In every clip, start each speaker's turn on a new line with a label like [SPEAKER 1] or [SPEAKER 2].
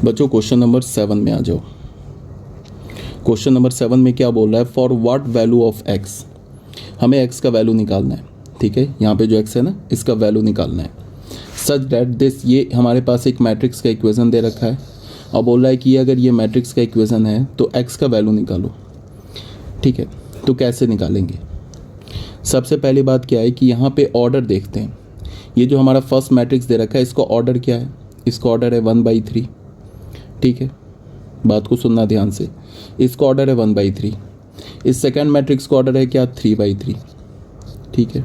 [SPEAKER 1] बच्चों question number 7 में आ जाओ। क्वेश्चन नंबर 7 में क्या बोल रहा है, for what value of x, हमें एक्स का वैल्यू निकालना है। ठीक है, यहाँ पे जो एक्स है ना, इसका वैल्यू निकालना है सच दैट दिस, ये हमारे पास एक मैट्रिक्स का इक्वेशन दे रखा है और बोल रहा है कि अगर ये मैट्रिक्स का इक्वेशन है तो एक्स का वैल्यू निकालो। ठीक है, तो कैसे निकालेंगे? सबसे पहली बात क्या है कि यहाँ पे ऑर्डर देखते हैं। ये जो हमारा फर्स्ट मैट्रिक्स दे रखा है इसका ऑर्डर क्या है? इसका ऑर्डर है 1/3। ठीक है, बात को सुनना ध्यान से। इसका ऑर्डर है 1/3। इस सेकंड मैट्रिक्स का ऑर्डर है क्या? 3/3। ठीक है,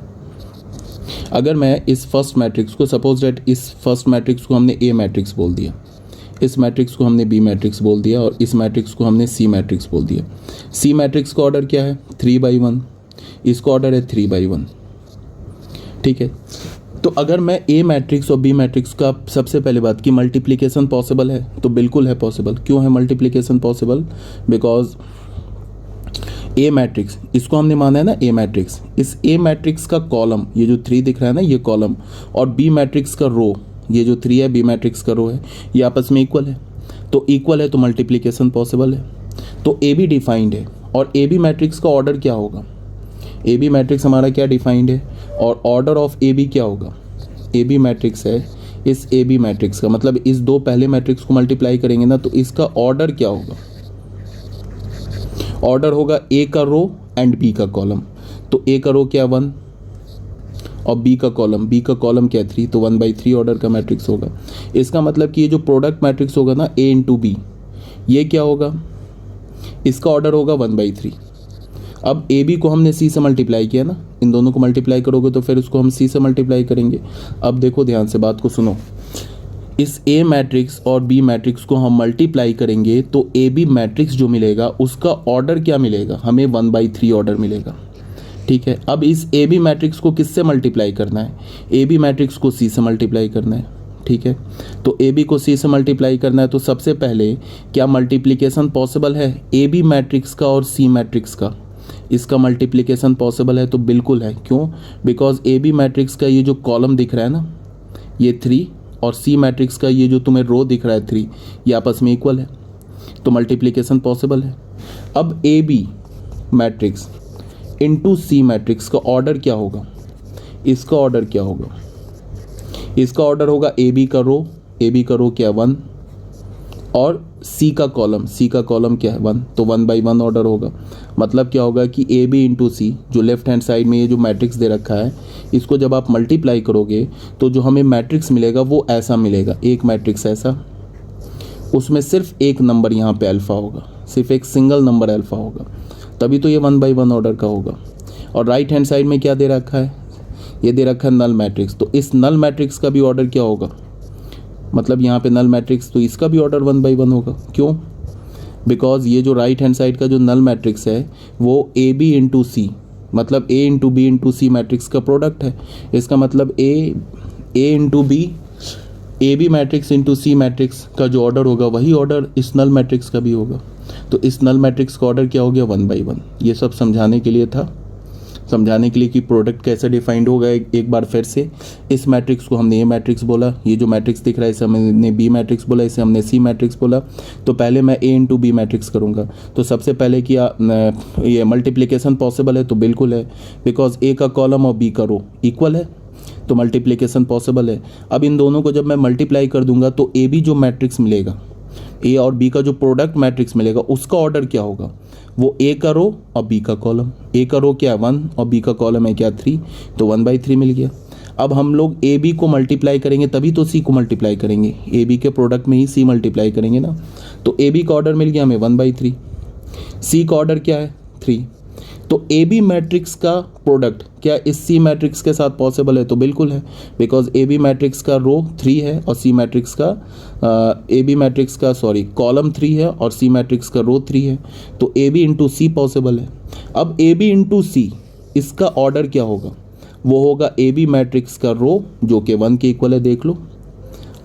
[SPEAKER 1] अगर मैं इस फर्स्ट मैट्रिक्स को, सपोज दैट इस फर्स्ट मैट्रिक्स को हमने ए मैट्रिक्स बोल दिया, इस मैट्रिक्स को हमने बी मैट्रिक्स बोल दिया और इस मैट्रिक्स को हमने सी मैट्रिक्स बोल दिया। सी मैट्रिक्स का ऑर्डर क्या है? 3/1। इसका ऑर्डर है 3/1। ठीक है, तो अगर मैं ए मैट्रिक्स और बी मैट्रिक्स का, सबसे पहले बात की मल्टीप्लिकेशन पॉसिबल है, तो बिल्कुल है पॉसिबल। क्यों है multiplication possible? Because A matrix, इसको हमने माना है ना ए मैट्रिक्स, इस ए मैट्रिक्स का कॉलम, ये जो 3 दिख रहा है ना, ये कॉलम, और बी मैट्रिक्स का रो, ये जो 3 है बी मैट्रिक्स का रो है, ये आपस में इक्वल है। तो इक्वल है तो मल्टीप्लिकेशन पॉसिबल है। तो ए बी डिफाइंड है और ए बी मैट्रिक्स का ऑर्डर क्या होगा? ए बी मैट्रिक्स हमारा क्या डिफाइंड है और ऑर्डर ऑफ ए बी क्या होगा? ए बी मैट्रिक्स है, इस ए बी मैट्रिक्स का मतलब इस दो पहले मैट्रिक्स को मल्टीप्लाई करेंगे ना, तो इसका ऑर्डर क्या होगा? ऑर्डर होगा ए का रो एंड बी का कॉलम। तो ए का रो क्या 1 और बी का कॉलम क्या 3, तो 1/3 ऑर्डर का मैट्रिक्स होगा। इसका मतलब कि ये जो प्रोडक्ट मैट्रिक्स होगा ना ए इंटू बी, ये क्या होगा? इसका ऑर्डर होगा 1/3। अब ए बी को हमने सी से मल्टीप्लाई किया ना, इन दोनों को मल्टीप्लाई करोगे तो फिर उसको हम सी से मल्टीप्लाई करेंगे। अब देखो ध्यान से, बात को सुनो। इस ए मैट्रिक्स और बी मैट्रिक्स को हम मल्टीप्लाई करेंगे तो ए बी मैट्रिक्स जो मिलेगा उसका ऑर्डर क्या मिलेगा? हमें 1/3 ऑर्डर मिलेगा। ठीक है, अब इस ए बी मैट्रिक्स को किससे मल्टीप्लाई करना है? ए बी मैट्रिक्स को सी से मल्टीप्लाई करना है। ठीक है, तो ए बी को सी से मल्टीप्लाई करना है, तो सबसे पहले क्या मल्टीप्लिकेशन पॉसिबल है ए बी मैट्रिक्स का और सी मैट्रिक्स का? इसका मल्टीप्लिकेशन पॉसिबल है, तो बिल्कुल है। क्यों? बिकॉज ए बी मैट्रिक्स का ये जो कॉलम दिख रहा है ना, ये 3, और सी मैट्रिक्स का ये जो तुम्हें रो दिख रहा है 3, ये आपस में इक्वल है, तो मल्टीप्लिकेशन पॉसिबल है। अब A B matrix into C matrix का ऑर्डर क्या होगा? इसका ऑर्डर क्या होगा? इसका ऑर्डर होगा ए बी का रो क्या 1 और सी का कॉलम क्या है 1, तो 1/1 ऑर्डर होगा। मतलब क्या होगा कि ए बी इंटू सी, जो लेफ्ट हैंड साइड में ये जो मैट्रिक्स दे रखा है, इसको जब आप मल्टीप्लाई करोगे तो जो हमें मैट्रिक्स मिलेगा वो ऐसा मिलेगा। एक मैट्रिक्स ऐसा, उसमें सिर्फ एक नंबर यहाँ पे अल्फ़ा होगा, सिर्फ एक सिंगल नंबर अल्फ़ा होगा, तभी तो ये 1/1 ऑर्डर का होगा। और राइट हैंड साइड में क्या दे रखा है? ये दे रखा है नल मैट्रिक्स, तो इस नल मैट्रिक्स का भी ऑर्डर क्या होगा? मतलब यहाँ पे नल मैट्रिक्स, तो इसका भी ऑर्डर 1/1 होगा। क्यों? बिकॉज ये जो राइट हैंड साइड का जो नल मैट्रिक्स है वो ए बी इंटू सी, मतलब A into B into C matrix का प्रोडक्ट है। इसका मतलब A into B, A B matrix into C matrix का जो ऑर्डर होगा वही ऑर्डर इस नल मैट्रिक्स का भी होगा। तो इस नल मैट्रिक्स का ऑर्डर क्या हो गया? 1/1। ये सब समझाने के लिए था, समझाने के लिए कि प्रोडक्ट कैसे डिफाइंड होगा। एक बार फिर से, इस मैट्रिक्स को हमने ए मैट्रिक्स बोला, ये जो मैट्रिक्स दिख रहा है इसे हमने बी मैट्रिक्स बोला, इसे हमने सी मैट्रिक्स बोला। तो पहले मैं ए इंटू बी मैट्रिक्स करूँगा, तो सबसे पहले किया ये मल्टीप्लिकेशन पॉसिबल है, तो बिल्कुल है, बिकॉज ए का कॉलम और बी का रो इक्वल है, तो मल्टीप्लिकेशन पॉसिबल है। अब इन दोनों को जब मैं मल्टीप्लाई कर दूंगा तो ए बी जो मैट्रिक्स मिलेगा, ए और बी का जो प्रोडक्ट मैट्रिक्स मिलेगा, उसका ऑर्डर क्या होगा? वो ए का रो और बी का कॉलम। ए का रो क्या है 1 और बी का कॉलम है क्या 3, तो 1/3 मिल गया। अब हम लोग ए बी को मल्टीप्लाई करेंगे तभी तो सी को मल्टीप्लाई करेंगे, ए बी के प्रोडक्ट में ही सी मल्टीप्लाई करेंगे ना। तो ए बी का ऑर्डर मिल गया हमें 1/3, सी का ऑर्डर क्या है 3। तो ए बी मैट्रिक्स का प्रोडक्ट क्या इस सी मैट्रिक्स के साथ पॉसिबल है? तो बिल्कुल है, बिकॉज ए बी मैट्रिक्स का रो 3 है और सी मैट्रिक्स का कॉलम 3 है और सी मैट्रिक्स का रो 3 है, तो A B into C possible है। अब ए बी इंटू सी, इसका ऑर्डर क्या होगा? वो होगा ए बी मैट्रिक्स का रो जो कि 1 के इक्वल है, देख लो,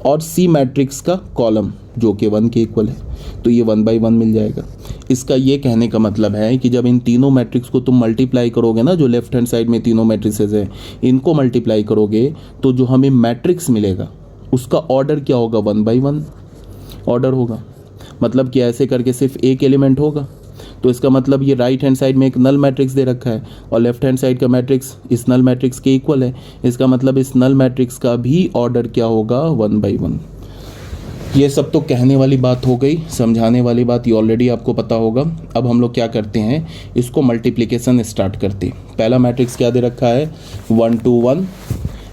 [SPEAKER 1] और सी मैट्रिक्स का कॉलम जो कि 1 के इक्वल है, तो ये 1/1 मिल जाएगा। इसका ये कहने का मतलब है कि जब इन तीनों मैट्रिक्स को तुम मल्टीप्लाई करोगे ना, जो लेफ्ट हैंड साइड में तीनों मैट्रिसेस हैं, इनको मल्टीप्लाई करोगे तो जो हमें मैट्रिक्स मिलेगा उसका ऑर्डर क्या होगा? 1/1। ऑर्डर होगा। मतलब कि ऐसे करके सिर्फ एक एलिमेंट होगा, तो इसका मतलब ये राइट हैंड साइड में एक नल मैट्रिक्स दे रखा है और लेफ्ट हैंड साइड का मैट्रिक्स इस नल मैट्रिक्स के इक्वल है। इसका मतलब इस नल मैट्रिक्स का भी ऑर्डर क्या होगा, 1 by 1। ये सब तो कहने वाली बात हो गई, समझाने वाली बात ये ऑलरेडी आपको पता होगा। अब हम लोग क्या करते हैं, इसको मल्टीप्लिकेशन स्टार्ट करते हैं। पहला मैट्रिक्स क्या दे रखा है, 1 to 1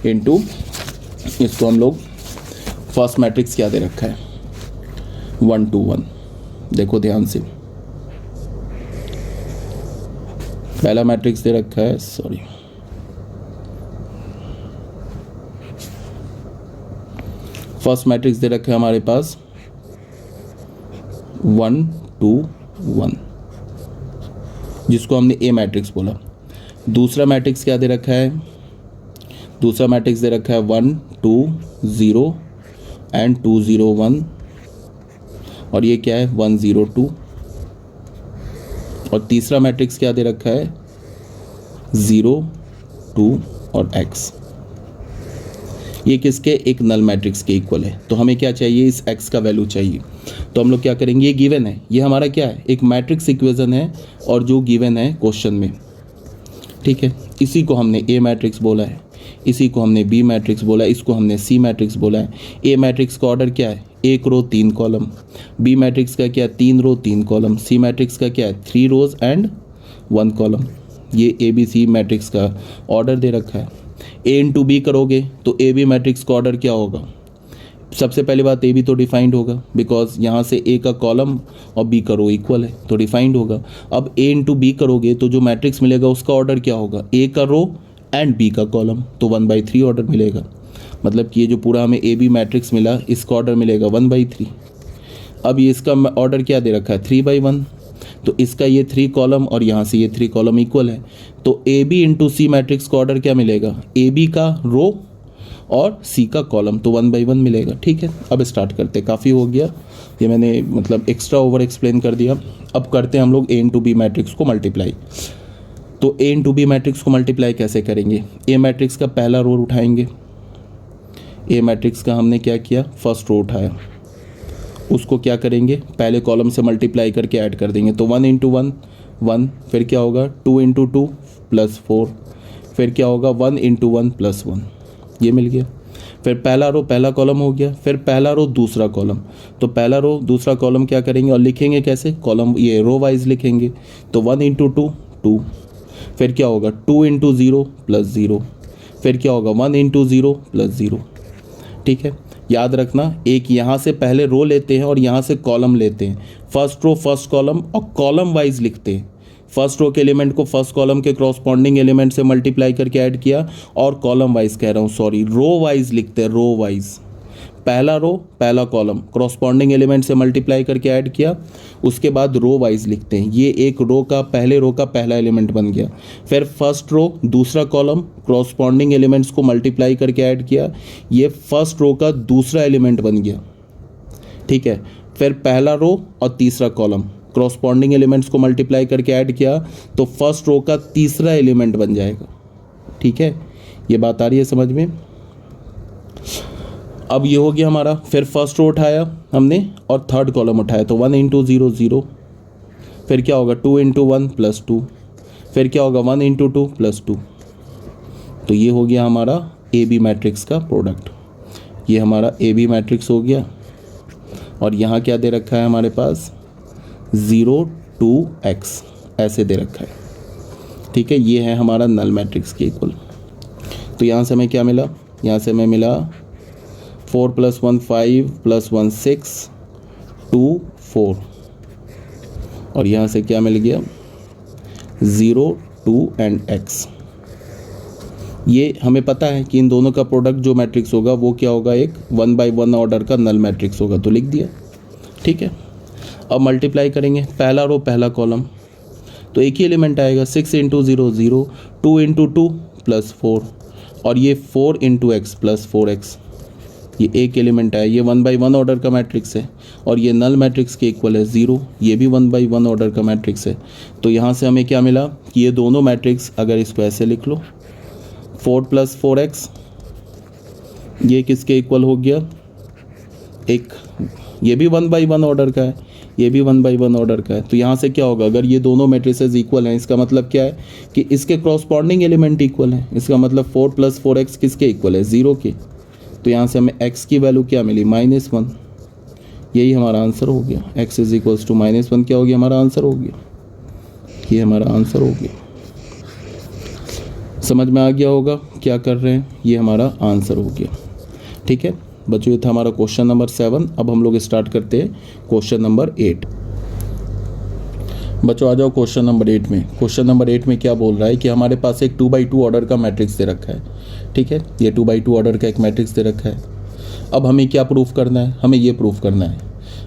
[SPEAKER 1] इंटू, इसको हम लोग फर्स्ट मैट्रिक्स क्या दे रखा है, 1 to 1। देखो ध्यान से, पहला मैट्रिक्स दे रखा है, सॉरी, फर्स्ट मैट्रिक्स दे रखा है हमारे पास 1 to 1, जिसको हमने ए मैट्रिक्स बोला। दूसरा मैट्रिक्स क्या दे रखा है, दूसरा मैट्रिक्स दे रखा है 1 2 0 एंड 2 0 1, और ये क्या है 1 0 2। और तीसरा मैट्रिक्स क्या दे रखा है, 0 2 और x। ये किसके, एक नल मैट्रिक्स के इक्वल है। तो हमें क्या चाहिए, इस x का वैल्यू चाहिए। तो हम लोग क्या करेंगे, ये गिवन है, ये हमारा क्या है, एक मैट्रिक्स इक्वेशन है और जो गिवन है क्वेश्चन में, ठीक है। इसी को हमने ए मैट्रिक्स बोला है, इसी को हमने बी मैट्रिक्स बोला है, इसको हमने सी मैट्रिक्स बोला है। ए मैट्रिक्स का ऑर्डर क्या है, 1 रो 3 कॉलम। बी मैट्रिक्स का क्या है, 3 रो 3 कॉलम। सी मैट्रिक्स का क्या है, 3 रोज एंड 1 कॉलम। ये ए बी सी मैट्रिक्स का ऑर्डर दे रखा है। ए इंटू बी करोगे तो ए बी मैट्रिक्स का ऑर्डर क्या होगा, सबसे पहली बात ए बी तो डिफाइंड होगा, बिकॉज यहाँ से ए का कॉलम और बी का रो इक्वल है तो डिफाइंड होगा। अब ए इंटू बी करोगे तो जो मैट्रिक्स मिलेगा उसका ऑर्डर क्या होगा, ए का रो एंड बी का कॉलम, तो 1 by 3 ऑर्डर मिलेगा। मतलब कि ये जो पूरा हमें ए बी मैट्रिक्स मिला, इसका ऑर्डर मिलेगा 1 by 3। अब ये इसका ऑर्डर क्या दे रखा है, 3 by 1, तो इसका ये 3 कॉलम और यहाँ से ये 3 कॉलम इक्वल है, तो A B into C matrix का ऑर्डर क्या मिलेगा, ए बी का रो और सी का कॉलम, तो 1 by 1 मिलेगा। ठीक है, अब स्टार्ट करते, काफ़ी हो गया ये, मैंने मतलब एक्स्ट्रा ओवर एक्सप्लेन कर दिया। अब करते हैं हम लोग ए इंटू बी मैट्रिक्स को मल्टीप्लाई। तो ए इंटू बी मैट्रिक्स को मल्टीप्लाई कैसे करेंगे, ए मैट्रिक्स का पहला रो उठाएंगे, ए मैट्रिक्स का हमने क्या किया, फर्स्ट रो उठाया, उसको क्या करेंगे, पहले कॉलम से मल्टीप्लाई करके ऐड कर देंगे। तो 1 इंटू 1 1, फिर क्या होगा 2 इंटू 2 प्लस 4, फिर क्या होगा 1 इंटू 1 प्लस 1, ये मिल गया। फिर पहला रो पहला कॉलम हो गया, फिर पहला रो दूसरा कॉलम, तो पहला रो दूसरा कॉलम क्या करेंगे और लिखेंगे कैसे, कॉलम ये रो वाइज लिखेंगे। तो 1 इंटू 2 2, फिर क्या होगा 2 इंटू 0 प्लस 0, फिर क्या होगा 1 इंटू 0 प्लस 0। ठीक है, याद रखना, एक यहाँ से पहले रो लेते हैं और यहाँ से कॉलम लेते हैं, फर्स्ट रो फर्स्ट कॉलम और कॉलम वाइज लिखते हैं। फर्स्ट रो के एलिमेंट को फर्स्ट कॉलम के क्रॉसपॉन्डिंग एलिमेंट से मल्टीप्लाई करके ऐड किया, और कॉलम वाइज कह रहा हूँ, सॉरी, रो वाइज लिखते हैं, रो वाइज, पहला रो पहला कॉलम क्रॉसपॉन्डिंग एलिमेंट से मल्टीप्लाई करके ऐड किया, उसके बाद रो वाइज लिखते हैं। ये एक रो का पहले रो का पहला एलिमेंट बन गया। फिर फर्स्ट रो दूसरा कॉलम क्रॉसपॉन्डिंग एलिमेंट्स को मल्टीप्लाई करके ऐड किया, ये फर्स्ट रो का दूसरा एलिमेंट बन गया। ठीक है, फिर पहला रो और तीसरा कॉलम क्रॉसपॉन्डिंग एलिमेंट्स को मल्टीप्लाई करके ऐड किया, तो फर्स्ट रो का तीसरा एलिमेंट बन जाएगा। ठीक है, ये बात आ रही है समझ में। अब ये हो गया हमारा, फिर फर्स्ट रो उठाया हमने और थर्ड कॉलम उठाया, तो 1 इंटू 0 0, फिर क्या होगा 2 इंटू 1 प्लस 2, फिर क्या होगा 1 इंटू 2 प्लस 2। तो ये हो गया हमारा ए बी मैट्रिक्स का प्रोडक्ट। ये हमारा ए बी मैट्रिक्स हो गया, और यहाँ क्या दे रखा है हमारे पास 0 2 x ऐसे दे रखा है। ठीक है, ये है हमारा नल मैट्रिक्स के इक्वल। तो यहाँ से हमें क्या मिला, यहाँ से हमें मिला 4 + 1 5 + 1 6 2 4, और यहाँ से क्या मिल गया 0 2 एंड x। ये हमें पता है कि इन दोनों का प्रोडक्ट जो मैट्रिक्स होगा वो क्या होगा, एक 1 by 1 ऑर्डर का नल मैट्रिक्स होगा, तो लिख दिया। ठीक है, अब मल्टीप्लाई करेंगे, पहला रो पहला कॉलम, तो एक ही एलिमेंट आएगा, 6 इंटू 0 0, 2 इंटू 2 प्लस 4, और ये 4 इंटू एक्स प्लस 4x, ये एक एलिमेंट है। ये 1 by 1 ऑर्डर का मैट्रिक्स है, और ये नल मैट्रिक्स के इक्वल है 0, ये भी 1 by 1 ऑर्डर का मैट्रिक्स है। तो यहाँ से हमें क्या मिला कि ये दोनों मैट्रिक्स, अगर इसको ऐसे लिख लो 4 + 4x, ये किसके इक्वल हो गया, एक ये भी 1/1 ऑर्डर का है, ये भी 1/1 ऑर्डर का है। तो यहाँ से क्या होगा, अगर ये दोनों मैट्रिसेस इक्वल हैं, इसका मतलब क्या है कि इसके क्रॉसपॉन्डिंग एलिमेंट इक्वल हैं। इसका मतलब 4 + 4x किसके इक्वल है, 0 के। तो यहाँ से हमें x की वैल्यू क्या मिली, -1। यही हमारा आंसर हो गया। x = -1 क्या हो गया, हमारा आंसर हो गया। ये हमारा आंसर हो गया। समझ में आ गया होगा क्या कर रहे हैं, ये हमारा आंसर हो गया। ठीक है बच्चों, ये था हमारा क्वेश्चन नंबर 7। अब हम लोग स्टार्ट करते हैं क्वेश्चन नंबर 8। बच्चों आ जाओ क्वेश्चन नंबर 8 में। क्वेश्चन नंबर 8 में क्या बोल रहा है कि हमारे पास एक 2/2 ऑर्डर का मैट्रिक्स दे रखा है। ठीक है, ये 2/2 ऑर्डर का एक मैट्रिक्स दे रखा है। अब हमें क्या प्रूफ करना है, हमें ये प्रूफ करना है,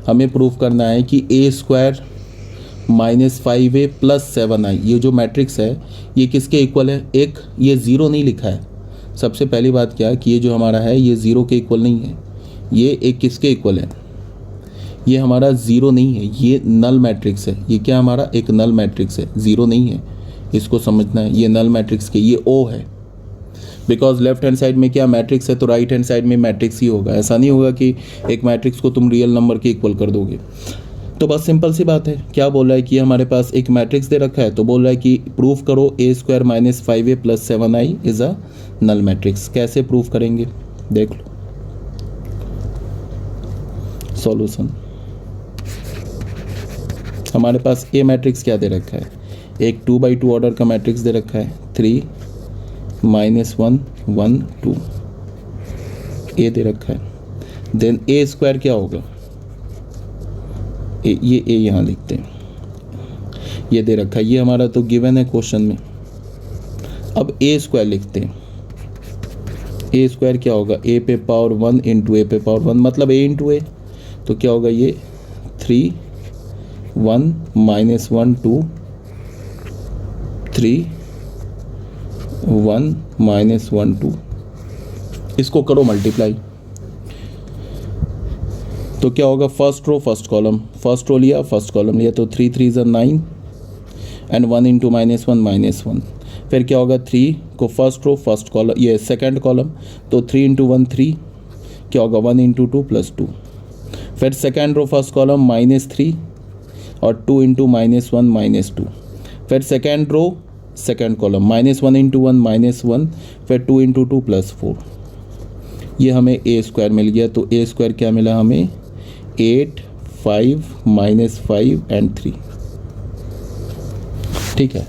[SPEAKER 1] हमें प्रूफ करना है कि a² - 5a + 7i ये जो मैट्रिक्स है ये किसके इक्वल है। एक ये 0 नहीं लिखा है। सबसे पहली बात क्या है कि ये जो हमारा है ये 0 के इक्वल नहीं है। ये एक किसके इक्वल है, ये हमारा 0 नहीं है, ये नल मैट्रिक्स है। ये क्या हमारा एक नल मैट्रिक्स है, 0 नहीं है, इसको समझना है। ये नल मैट्रिक्स के ये O है, बिकॉज लेफ्ट हैंड साइड में क्या मैट्रिक्स है तो राइट हैंड साइड में मैट्रिक्स ही होगा। ऐसा नहीं होगा कि एक मैट्रिक्स को तुम रियल नंबर के इक्वल कर दोगे। तो बस सिंपल सी बात है, क्या बोल रहा है कि हमारे पास एक मैट्रिक्स दे रखा है, तो बोल रहा है कि प्रूफ करो a² - 5a + 7i is a null matrix. कैसे प्रूफ करेंगे, देख लो सॉल्यूशन। हमारे पास ए मैट्रिक्स क्या दे रखा है, एक 2/2 ऑर्डर का मैट्रिक्स दे रखा है, 3 - 1 1 2 ए दे रखा है। देन a² क्या होगा, ये ए यहाँ लिखते हैं, ये दे रखा है, ये हमारा तो गिवन है क्वेश्चन में। अब a² लिखते हैं, a² क्या होगा, a पे पावर 1 × a पे पावर 1 मतलब a × a। तो क्या होगा ये 3 1 - 1 2 3 1 - 1 2। इसको करो मल्टीप्लाई, तो क्या होगा first row first column, first row लिया फर्स्ट कॉलम लिया, तो 3 3 = 9 एंड 1 × -1 -1। फिर क्या होगा 3 को फर्स्ट रो फर्स्ट कॉलम, ये सेकंड कॉलम, तो 3 × 1 3, क्या होगा 1 × 2 + 2। फिर सेकंड रो फर्स्ट कॉलम -3 और 2 × -1 -2। फिर सेकंड रो सेकंड कॉलम -1 × 1 -1, फिर 2 × 2 + 4। ये हमें a² मिल गया। तो a² क्या मिला हमें, 8 5 -5 एंड 3। ठीक है,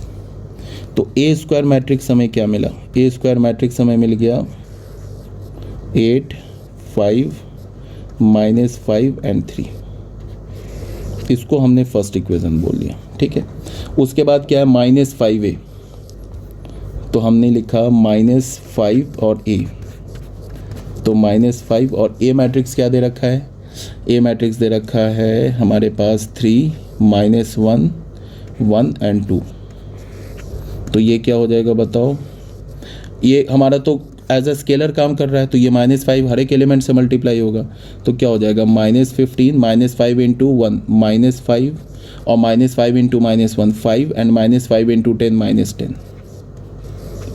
[SPEAKER 1] तो a² मैट्रिक्स हमें क्या मिला, a² मैट्रिक्स हमें मिल गया 8 5 -5 एंड 3। इसको हमने फर्स्ट इक्वेशन बोल लिया। ठीक है, उसके बाद क्या है -5a, तो हमने लिखा -5 और a। तो -5 और a मैट्रिक्स क्या दे रखा है, a मैट्रिक्स दे रखा है हमारे पास 3 -1 1 एंड 2। तो ये क्या हो जाएगा बताओ, ये हमारा तो एज अ स्केलर काम कर रहा है, तो ये -5 हर एक एलिमेंट से मल्टीप्लाई होगा। तो क्या हो जाएगा -15 -5 × 1 -5 और -5 × -1 5 एंड -5 × 10 -10।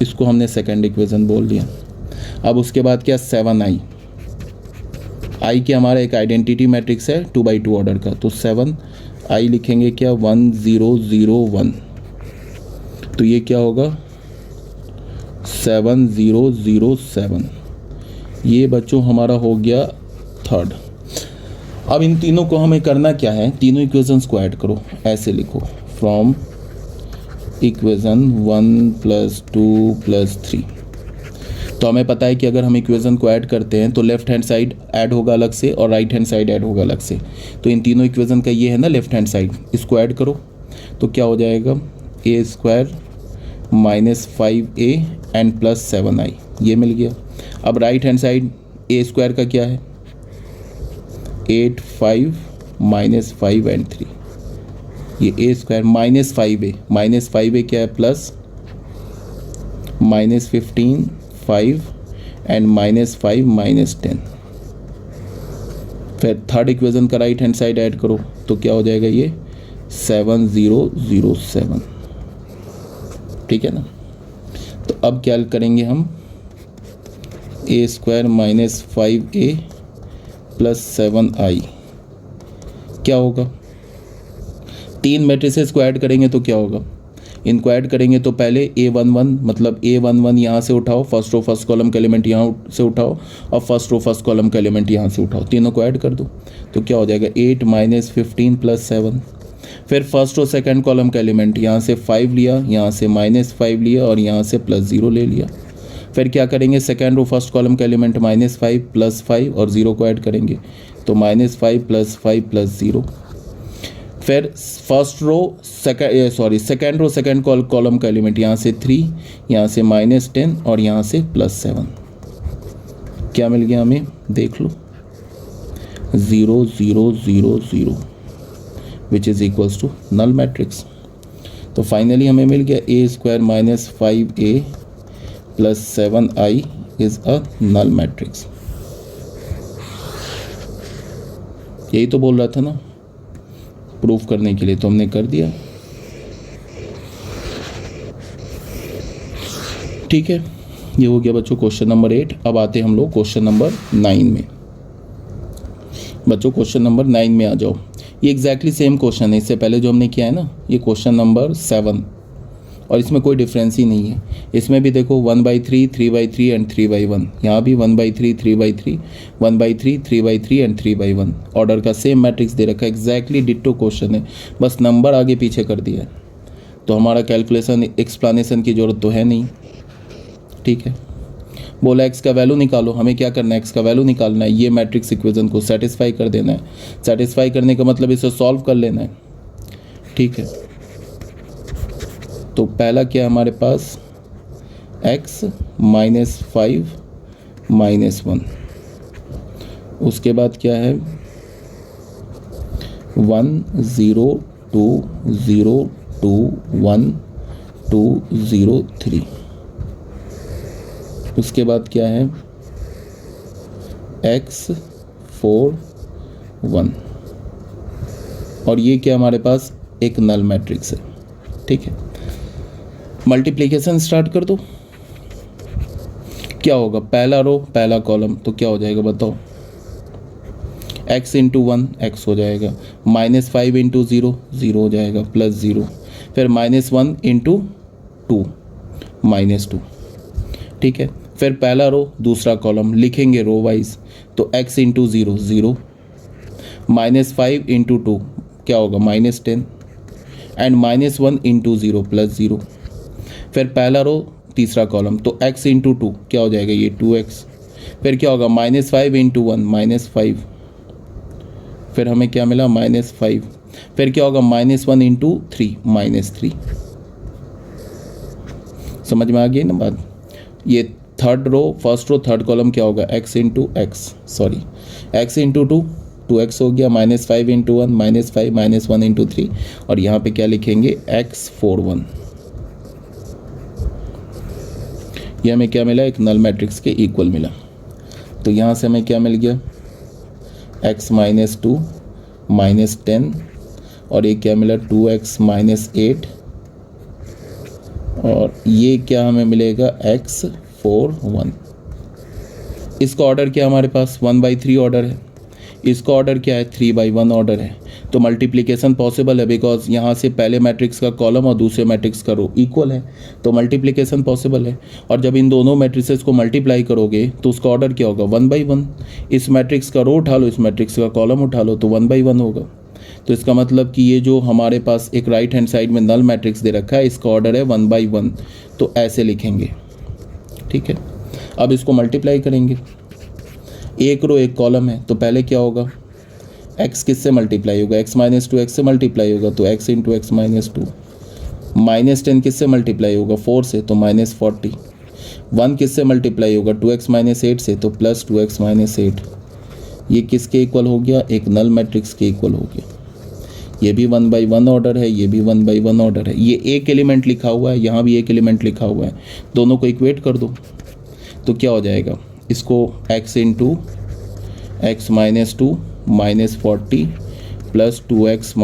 [SPEAKER 1] इसको हमने सेकंड इक्वेशन बोल दिया। अब उसके बाद क्या 7i, i की हमारा एक आइडेंटिटी मैट्रिक्स है 2/2 ऑर्डर का, तो 7i लिखेंगे क्या 1 0 0 1। तो ये क्या होगा 7 0 0 7। ये बच्चों हमारा हो गया थर्ड। अब इन तीनों को हमें करना क्या है, तीनों इक्वेशंस को ऐड करो। ऐसे लिखो फ्रॉम इक्वेशन 1 + 2 + 3। तो हमें पता है कि अगर हम इक्वेशन को ऐड करते हैं तो लेफ्ट हैंड साइड ऐड होगा अलग से और राइट हैंड साइड ऐड होगा अलग से। तो इन तीनों इक्वेशन का ये है ना लेफ्ट हैंड साइड, इसको ऐड करो तो क्या हो जाएगा a² - 5a एंड +7i, ये मिल गया। अब राइट हैंड साइड a² का क्या है 8 5 -5 एंड 3। ये a² -5a क्या है प्लस -15 5 एंड -5 -10। फिर थर्ड इक्वेशन का राइट हैंड साइड ऐड करो तो क्या हो जाएगा ये 7 0 0 7। ठीक है ना। तो अब क्या करेंगे हम a² - 5a + 7i क्या होगा, 3 मैट्रिसेस को ऐड करेंगे तो क्या होगा, इनको ऐड करेंगे तो पहले A11 मतलब A11 यहाँ से उठाओ, फर्स्ट रो फर्स्ट कॉलम का एलिमेंट यहाँ से उठाओ और फर्स्ट रो फर्स्ट कॉलम का एलिमेंट यहाँ से उठाओ, तीनों को ऐड कर दो तो क्या हो जाएगा 8 - 15 + 7। फिर फर्स्ट रो सेकंड कॉलम का एलिमेंट यहाँ से 5 लिया, यहाँ से -5 लिया और यहाँ से +0 ले लिया। फिर क्या करेंगे, सेकंड रो फर्स्ट कॉलम का एलिमेंट -5 + 5 और 0 को ऐड करेंगे तो -5 + 5 + 0। फिर first row second row second column का एलिमेंट यहाँ से 3, यहाँ से -10 और यहाँ से +7। क्या मिल गया हमें, देख लो 0 0 0 0 which is equals to null matrix. तो फाइनली हमें मिल गया A² - 5A + 7I is a null matrix. यही तो बोल रहा था ना प्रूफ करने के लिए, तो हमने कर दिया। ठीक है, ये हो गया बच्चों क्वेश्चन नंबर 8। अब आते हैं हम लोग क्वेश्चन नंबर 9 में। बच्चों क्वेश्चन नंबर 9 में आ जाओ। ये एग्जैक्टली सेम क्वेश्चन है, इससे पहले जो हमने किया है ना, ये क्वेश्चन नंबर 7 और इसमें कोई डिफरेंस ही नहीं है। इसमें भी देखो 1/3, 3/3 एंड 3/1, यहाँ भी 1/3, 3/3, 1/3, 3/3 एंड 3/1 ऑर्डर का सेम मैट्रिक्स दे रखा है। एग्जैक्टली डिट्टो क्वेश्चन है, बस नंबर आगे पीछे कर दिया है। तो हमारा कैलकुलेशन एक्सप्लेनेशन की ज़रूरत तो है नहीं। ठीक है, बोला एक्स का वैल्यू निकालो, हमें क्या करना है, एक्स का वैल्यू निकालना है, ये मैट्रिक्स इक्वेशन को सेटिस्फाई कर देना है। सेटिस्फाई करने का मतलब इसे सॉल्व कर लेना है। ठीक है, तो पहला क्या है हमारे पास, x - 5 - 1, उसके बाद क्या है 1 0 2 0 2 1 2 0 3, उसके बाद क्या है x 4 1 और ये क्या हमारे पास एक नल मैट्रिक्स है। ठीक है, मल्टीप्लिकेशन स्टार्ट कर दो। क्या होगा, पहला रो पहला कॉलम, तो क्या हो जाएगा बताओ, x × 1 x हो जाएगा, -5 × 0 0 हो जाएगा, +0, फिर -1 × 2 -2। ठीक है, फिर पहला रो दूसरा कॉलम लिखेंगे रो वाइज, तो x × 0 0, -5 × 2 क्या होगा -10 एंड -1 × 0 +0। फिर पहला रो तीसरा कॉलम, तो x × 2 क्या हो जाएगा, ये 2x। फिर क्या होगा -5 × 1 -5, फिर हमें क्या मिला -5। फिर क्या होगा -1 × 3 -3। समझ में आ गई ना बात। ये third row first row third column क्या होगा, x × 2 2x हो गया, -5 × 1 -5 -1 × 3 और यहाँ पे क्या लिखेंगे x 4 1। ये हमें क्या मिला, एक नल मैट्रिक्स के इक्वल मिला। तो यहाँ से हमें क्या मिल गया, x - 2 -10 और ये क्या मिला 2x - 8 और ये क्या हमें मिलेगा x 4 1। इसका ऑर्डर क्या हमारे पास 1/3 ऑर्डर है, इसका ऑर्डर क्या है 3/1 ऑर्डर है। तो मल्टीप्लिकेशन पॉसिबल है बिकॉज यहाँ से पहले मैट्रिक्स का कॉलम और दूसरे मैट्रिक्स का रो इक्वल है, तो मल्टीप्लिकेशन पॉसिबल है। और जब इन दोनों मैट्रिसेस को मल्टीप्लाई करोगे तो उसका ऑर्डर क्या होगा 1/1। इस मैट्रिक्स का रो उठा लो, इस मैट्रिक्स का कॉलम उठा लो, तो 1/1 होगा। तो इसका मतलब कि ये जो हमारे पास एक राइट हैंड साइड में नल मैट्रिक्स दे रखा है, इसका ऑर्डर है 1/1, तो ऐसे लिखेंगे। ठीक है, अब इसको मल्टीप्लाई करेंगे, एक रो एक कॉलम है, तो पहले क्या होगा x किससे मल्टीप्लाई होगा, x - 2 x से मल्टीप्लाई होगा, तो x × x - 2। -10 किससे मल्टीप्लाई होगा 4 से, तो -40। 1 किससे मल्टीप्लाई होगा 2x - 8 से, तो +2x - 8। ये किसके इक्वल हो गया, एक नल मैट्रिक्स के इक्वल हो गया। ये भी 1/1 ऑर्डर है, ये भी 1/1 ऑर्डर है। ये एक एलिमेंट लिखा हुआ है, यहाँ भी एक एलिमेंट लिखा हुआ है, दोनों को इक्वेट कर दो तो क्या हो जाएगा, इसको x × x - 2 -40 + 2x -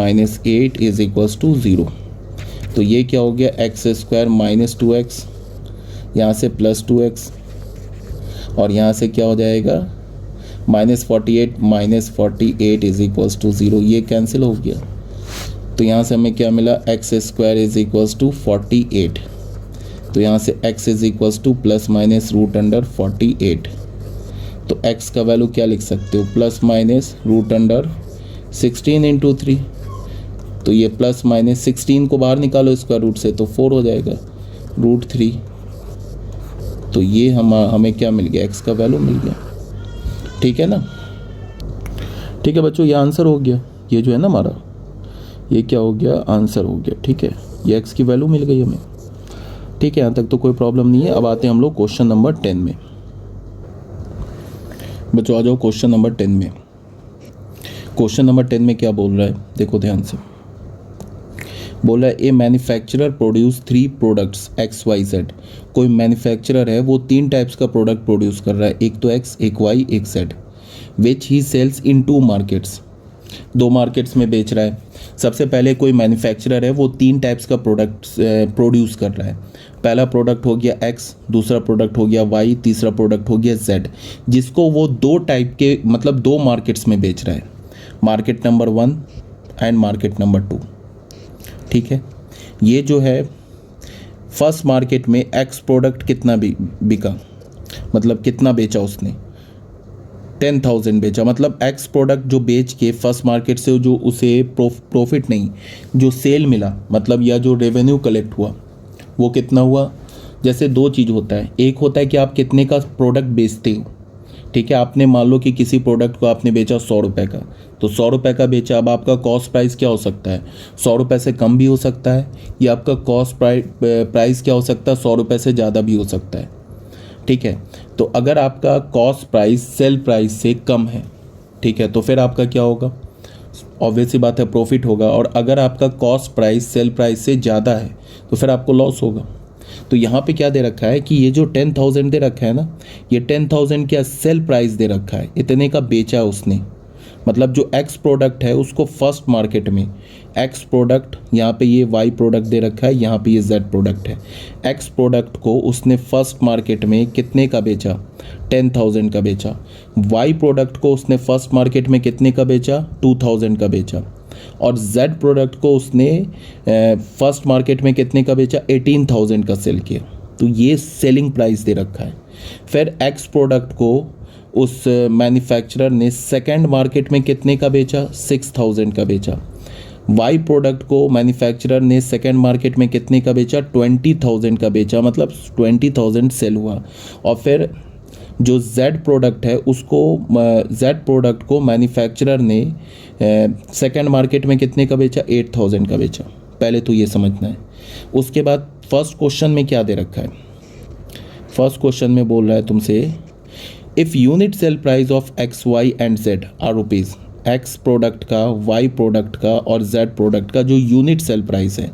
[SPEAKER 1] 8 is equals to 0। तो ये क्या हो गया x² - 2x, यहाँ से +2x और यहाँ से क्या हो जाएगा -48 इज इक्वल्स टू 0, ये कैंसिल हो गया। तो यहाँ से हमें क्या मिला, X square is equals to 48। तो यहाँ से x is equals to plus minus root under 48। तो x का वैल्यू क्या लिख सकते हो, plus minus root under 16 into 3। तो ये प्लस माइनस 16 को बाहर निकालो स्क्वायर रूट से तो 4 हो जाएगा रूट 3। तो ये हमें क्या मिल गया, x का वैल्यू मिल गया। ठीक है ना, ठीक है बच्चों, ये आंसर हो गया। ये जो है ना हमारा, ये क्या हो गया, आंसर हो गया। ठीक है, ये x की वैल्यू मिल गई हमें। ठीक है, यहाँ तक तो कोई प्रॉब्लम नहीं है। अब आते हैं हम लोग क्वेश्चन नंबर 10 में। बच्चों आ जाओ क्वेश्चन नंबर 10 में। क्वेश्चन नंबर 10 में क्या बोल रहा है, देखो ध्यान से। बोल रहा है ए मैन्युफैक्चरर प्रोड्यूस 3 प्रोडक्ट्स XYZ। कोई मैन्युफैक्चरर है, वो 3 टाइप्स का प्रोडक्ट प्रोड्यूस कर रहा है, एक तो X, एक Y, एक Z, विच ही सेल्स इन 2 मार्केट्स। 2 मार्केट्स में बेच रहा है। सबसे पहले कोई मैन्युफैक्चरर है, वो 3 टाइप्स का प्रोडक्ट प्रोड्यूस कर रहा है। पहला प्रोडक्ट हो गया X, दूसरा प्रोडक्ट हो गया Y, तीसरा प्रोडक्ट हो गया Z, जिसको वो 2 टाइप के मतलब 2 मार्केट्स में बेच रहा है, market number 1 and market number 2। ठीक है, ये जो है फर्स्ट मार्केट में X प्रोडक्ट कितना बिका, मतलब कितना बेचा उसने, 10,000 बेचा। मतलब X प्रोडक्ट जो बेच के फर्स्ट मार्केट से जो उसे प्रॉफिट नहीं, जो सेल मिला मतलब या जो रेवेन्यू कलेक्ट हुआ वो कितना हुआ। जैसे 2 चीज़ होता है, एक होता है कि आप कितने का प्रोडक्ट बेचते हो। ठीक है, आपने मान लो कि किसी प्रोडक्ट को आपने बेचा 100 रुपये का, तो 100 रुपये का बेचा। अब आपका कॉस्ट प्राइस क्या हो सकता है, 100 रुपये से कम भी हो सकता है, या आपका कॉस्ट प्राइस क्या हो सकता है, 100 रुपये से ज़्यादा भी हो सकता है। ठीक है, तो अगर आपका कॉस्ट प्राइस सेल प्राइस से कम है, ठीक है, तो फिर आपका क्या होगा, ऑब्वियस सी बात है प्रॉफिट होगा। और अगर आपका कॉस्ट प्राइस सेल प्राइस से ज़्यादा है तो फिर आपको लॉस होगा। तो यहाँ पे क्या दे रखा है कि ये जो 10,000 दे रखा है ना, ये 10,000 क्या सेल प्राइस दे रखा है, इतने का बेचा उसने। मतलब जो X प्रोडक्ट है उसको फर्स्ट मार्केट में, X प्रोडक्ट यहाँ पे ये Y प्रोडक्ट दे रखा है, यहाँ पे ये Z प्रोडक्ट है। X प्रोडक्ट को उसने फर्स्ट मार्केट में कितने का बेचा, 10,000 का बेचा। Y प्रोडक्ट को उसने फर्स्ट मार्केट में कितने का बेचा, 2,000 का बेचा। और Z प्रोडक्ट को उसने फर्स्ट मार्केट में कितने का बेचा, 18,000 का सेल किया। तो ये सेलिंग प्राइस दे रखा है। फिर X प्रोडक्ट को उस मैन्युफैक्चरर ने सेकंड मार्केट में कितने का बेचा, 6,000 का बेचा। Y प्रोडक्ट को मैन्युफैक्चरर ने सेकंड मार्केट में कितने का बेचा, 20,000 का बेचा, मतलब 20,000 सेल हुआ। और फिर जो Z प्रोडक्ट है उसको Z प्रोडक्ट को मैन्युफैक्चरर ने सेकंड मार्केट में कितने का बेचा, 8,000 का बेचा। पहले तो ये समझना है। उसके बाद फर्स्ट क्वेश्चन में क्या दे रखा है, फर्स्ट क्वेश्चन में बोल रहा है तुमसे, if unit sale price of X, Y and Z are rupees. X product का, Y प्रोडक्ट का और Z प्रोडक्ट का जो यूनिट सेल प्राइस है,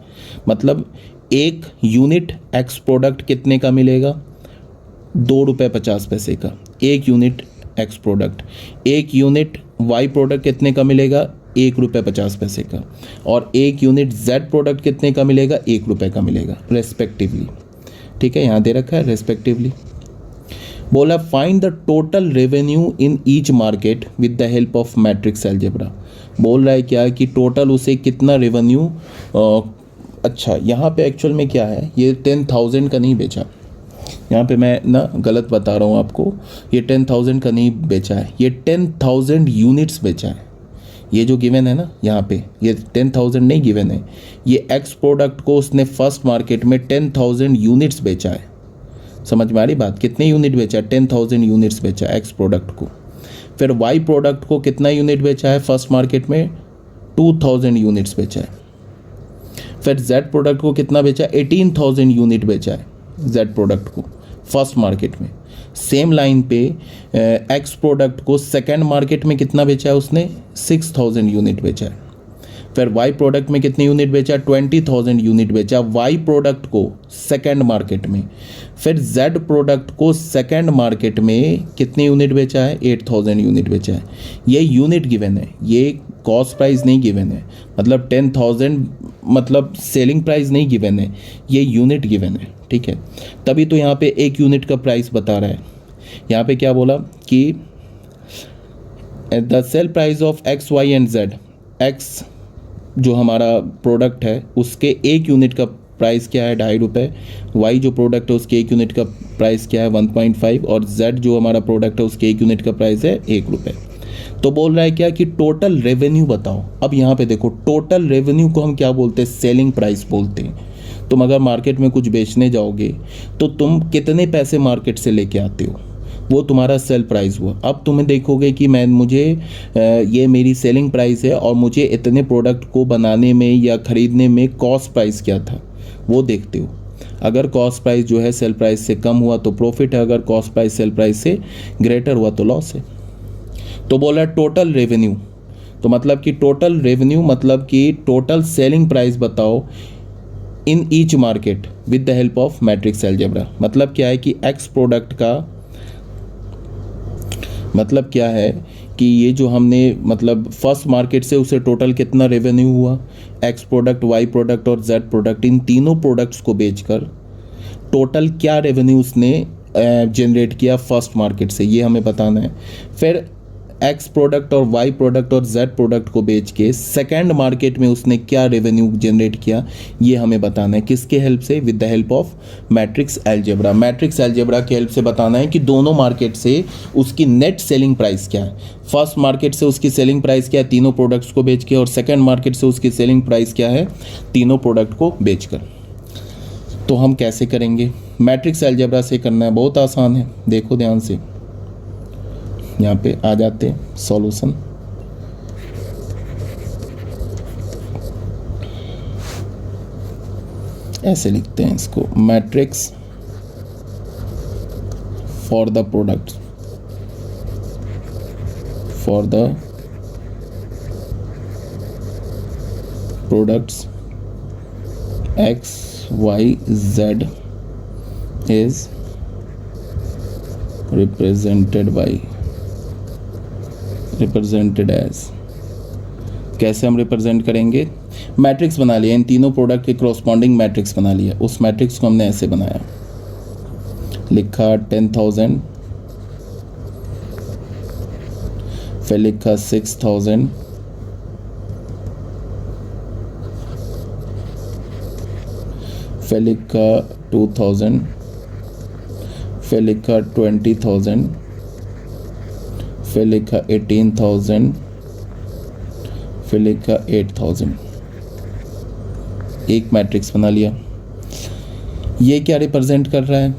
[SPEAKER 1] मतलब एक यूनिट X प्रोडक्ट कितने का मिलेगा, 2 रुपये 50 पैसे का एक यूनिट X प्रोडक्ट। एक यूनिट Y प्रोडक्ट कितने का मिलेगा, 1 रुपये 50 पैसे का। और एक यूनिट Z प्रोडक्ट कितने का मिलेगा, 1 रुपये का मिलेगा रेस्पेक्टिवली। ठीक है, यहाँ दे रखा है रेस्पेक्टिवली। बोला find the total revenue in each market with the help of matrix algebra. बोल रहा है क्या कि टोटल उसे कितना रेवेन्यू, अच्छा यहाँ पे एक्चुअल में क्या है, ये 10,000 का नहीं बेचा, यहाँ पे मैं ना गलत बता रहा हूँ आपको, ये 10,000 का नहीं बेचा है, ये 10,000 यूनिट्स बेचा है। ये जो गिवन है ना यहाँ पे, ये 10,000 नहीं गिवन है, ये X प्रोडक्ट को उसने फर्स्ट मार्केट में 10,000 यूनिट्स बेचा है। समझ में आ रही बात, कितने यूनिट बेचा, 10,000 यूनिट्स बेचा X प्रोडक्ट को। फिर Y प्रोडक्ट को कितना यूनिट बेचा है फर्स्ट मार्केट में, 2,000 यूनिट्स बेचा है। फिर Z प्रोडक्ट को कितना बेचा, 18,000 यूनिट बेचा है Z प्रोडक्ट को फर्स्ट मार्केट में। सेम लाइन पे X प्रोडक्ट को सेकंड मार्केट में कितना बेचा है उसने, 6,000 यूनिट बेचा है। फिर Y प्रोडक्ट में कितने यूनिट बेचा, 20,000 यूनिट बेचा Y प्रोडक्ट को सेकंड मार्केट में। फिर Z प्रोडक्ट को सेकंड मार्केट में कितने यूनिट बेचा है, 8,000 यूनिट बेचा है। ये यूनिट गिवन है, ये कॉस्ट प्राइस नहीं गिवन है, मतलब 10,000 मतलब सेलिंग प्राइस नहीं गिवन है, ये यूनिट गिवन है। ठीक है, तभी तो यहाँ पे एक यूनिट का प्राइस बता रहा है। यहाँ पे क्या बोला कि the sale price of X Y and Z, X जो हमारा प्रोडक्ट है उसके एक यूनिट का प्राइस क्या है, ₹2.5, वाई जो प्रोडक्ट है उसके एक यूनिट का प्राइस क्या है, 1.5, और जेड जो हमारा प्रोडक्ट है उसके एक यूनिट का प्राइस है ₹1। तो बोल रहा है क्या कि टोटल रेवेन्यू बताओ। अब यहाँ पे देखो, टोटल रेवेन्यू को हम क्या बोलते हैं, सेलिंग प्राइस बोलते हैं। तुम अगर मार्केट में कुछ बेचने जाओगे तो तुम कितने पैसे मार्केट से लेके आते हो, वो तुम्हारा सेल प्राइस हुआ। अब तुम्हें देखोगे कि मुझे ये मेरी सेलिंग प्राइस है और मुझे इतने प्रोडक्ट को बनाने में या ख़रीदने में कॉस्ट प्राइस क्या था, वो देखते हो। अगर कॉस्ट प्राइस जो है सेल प्राइस से कम हुआ तो प्रॉफिट है, अगर कॉस्ट प्राइस सेल प्राइस से ग्रेटर हुआ तो लॉस है। तो बोला टोटल रेवेन्यू, तो मतलब कि टोटल रेवेन्यू मतलब कि टोटल सेलिंग प्राइस बताओ in each market with the help of matrix algebra. मतलब क्या है कि एक्स प्रोडक्ट का मतलब क्या है कि ये जो हमने मतलब फर्स्ट मार्केट से उसे टोटल कितना रेवेन्यू हुआ, एक्स प्रोडक्ट, वाई प्रोडक्ट और जेड प्रोडक्ट, इन तीनों प्रोडक्ट्स को बेचकर टोटल क्या रेवेन्यू उसने जनरेट किया फर्स्ट मार्केट से, ये हमें बताना है। फिर एक्स प्रोडक्ट और वाई प्रोडक्ट और जेड प्रोडक्ट को बेच के सेकेंड मार्केट में उसने क्या रेवेन्यू जनरेट किया, ये हमें बताना है। किसके हेल्प से, with the help of matrix algebra. Matrix algebra की हेल्प से बताना है कि दोनों मार्केट से उसकी नेट सेलिंग प्राइस क्या है। फर्स्ट मार्केट से उसकी सेलिंग प्राइस क्या है तीनों प्रोडक्ट्स को बेच के, और सेकेंड मार्केट से उसकी सेलिंग प्राइस क्या है तीनों प्रोडक्ट को बेचकर। तो हम कैसे करेंगे, मैट्रिक्स अलजेब्रा से करना है, बहुत आसान है। देखो ध्यान से, यहाँ पे आ जाते हैं सॉल्यूशन। ऐसे लिखते हैं इसको, matrix for the product, for the products X Y Z is represented as. कैसे हम रिप्रेजेंट करेंगे, मैट्रिक्स बना लिया, इन तीनों प्रोडक्ट के करस्पॉन्डिंग मैट्रिक्स बना लिया। उस मैट्रिक्स को हमने ऐसे बनाया, लिखा 10,000, फिर लिखा 6,000, फिर लिखा 2,000, फिर लिखा 20,000, फिर लिखा 18,000, फिर लिखा 8,000। एक मैट्रिक्स बना लिया। ये क्या रिप्रेजेंट कर रहा है,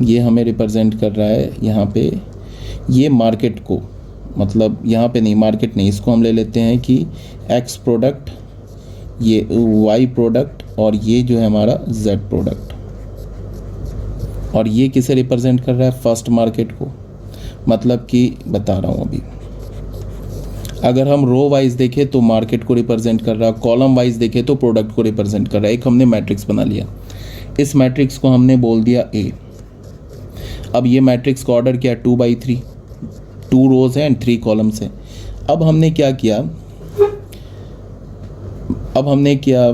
[SPEAKER 1] ये हमें रिप्रेजेंट कर रहा है यहाँ पे ये मार्केट को, मतलब यहाँ पे नहीं, मार्केट नहीं, इसको हम ले लेते हैं कि एक्स प्रोडक्ट, ये वाई प्रोडक्ट, और ये जो है हमारा जेड प्रोडक्ट। और ये किसे रिप्रेजेंट कर रहा है, फर्स्ट मार्केट को। मतलब कि बता रहा हूँ अभी, अगर हम रो वाइज देखें तो मार्केट को रिप्रेजेंट कर रहा है, कॉलम वाइज देखें तो प्रोडक्ट को रिप्रेजेंट कर रहा है। एक हमने मैट्रिक्स बना लिया, इस मैट्रिक्स को हमने बोल दिया ए। अब ये मैट्रिक्स का ऑर्डर क्या है, 2/3, 2 रोज हैं एंड 3 कॉलम्स हैं। अब हमने क्या किया,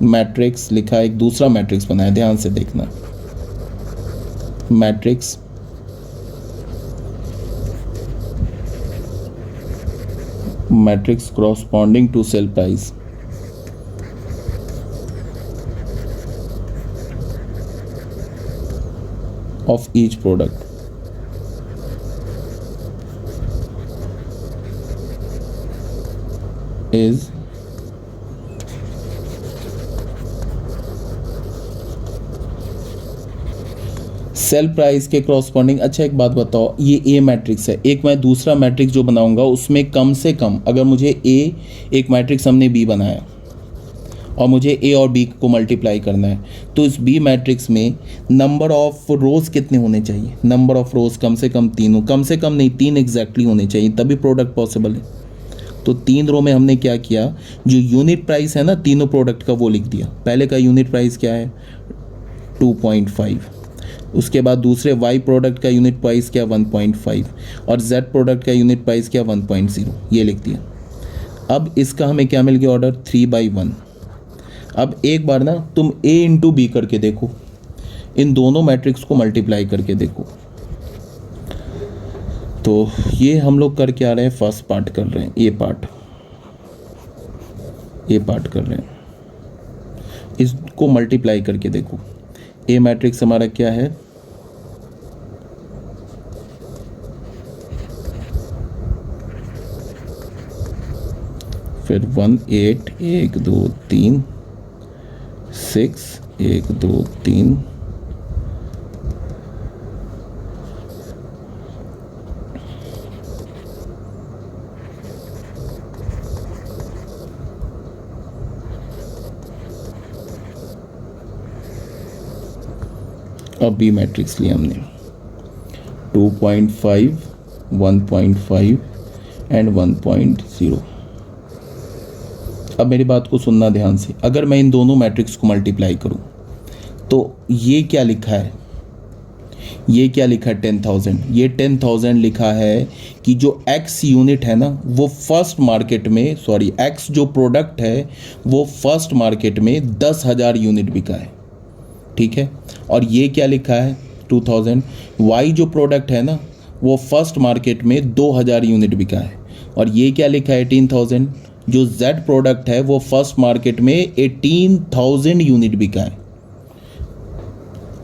[SPEAKER 1] मैट्रिक्स लिखा, एक दूसरा मैट्रिक्स बनाया, ध्यान से देखना, matrix corresponding to sell price of each product is sale price के करस्पॉन्डिंग। अच्छा एक बात बताओ, ये ए मैट्रिक्स है, एक मैं दूसरा मैट्रिक्स जो बनाऊंगा उसमें कम से कम, अगर मुझे ए, एक मैट्रिक्स हमने बी बनाया और मुझे ए और बी को मल्टीप्लाई करना है, तो इस बी मैट्रिक्स में नंबर ऑफ रोज कितने होने चाहिए, नंबर ऑफ रोज कम से कम 3 हो, कम से कम नहीं 3 एग्जैक्टली होने चाहिए, तभी प्रोडक्ट पॉसिबल है। तो 3 रो में हमने क्या किया, जो यूनिट प्राइस है ना तीनों प्रोडक्ट का वो लिख दिया। पहले का यूनिट प्राइस क्या है 2.5, उसके बाद दूसरे वाई प्रोडक्ट का यूनिट प्राइस क्या 1.5, और जेड प्रोडक्ट का यूनिट प्राइस क्या 1.0, ये लिख दिया। अब इसका हमें क्या मिल गया ऑर्डर 3/1। अब एक बार ना तुम a इंटू बी करके देखो, इन दोनों मैट्रिक्स को मल्टीप्लाई करके देखो। तो ये हम लोग करके आ रहे हैं, फर्स्ट पार्ट कर रहे हैं, ये पार्ट कर रहे हैं। इसको मल्टीप्लाई करके देखो, ए मैट्रिक्स हमारा क्या है, फिर 1 8 1 2 3 6 1 2 3 और बी मैट्रिक्स लिया हमने 2.5 1.5 एंड 1.0। अब मेरी बात को सुनना ध्यान से, अगर मैं इन दोनों मैट्रिक्स को मल्टीप्लाई करूं तो ये क्या लिखा है, ये क्या लिखा है 10,000, ये 10,000 लिखा है कि जो एक्स यूनिट है ना वो फर्स्ट मार्केट में, सॉरी एक्स जो प्रोडक्ट है वो फर्स्ट मार्केट में 10,000 यूनिट बिका है, ठीक है। और ये क्या लिखा है 2000, वाई जो प्रोडक्ट है ना वो फर्स्ट मार्केट में 2,000 यूनिट बिका है। और ये क्या लिखा है 18,000, जो जेड प्रोडक्ट है वो फर्स्ट मार्केट में 18,000 यूनिट बिका है।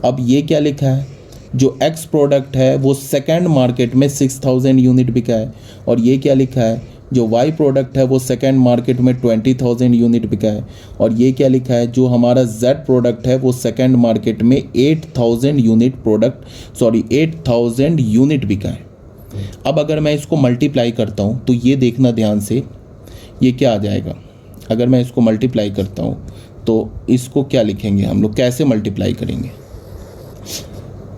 [SPEAKER 1] अब ये क्या लिखा है, जो एक्स प्रोडक्ट है वो सेकंड मार्केट में 6,000 यूनिट बिका है। और ये क्या लिखा है, जो वाई प्रोडक्ट है वो सेकंड मार्केट में 20,000 यूनिट बिका है। और ये क्या लिखा है, जो हमारा जेड प्रोडक्ट है वो सेकंड मार्केट में 8,000 यूनिट बिका है। अब अगर मैं इसको मल्टीप्लाई करता हूँ तो ये देखना ध्यान से, ये क्या आ जाएगा, अगर मैं इसको मल्टीप्लाई करता हूँ तो इसको क्या लिखेंगे हम लोग, कैसे मल्टीप्लाई करेंगे,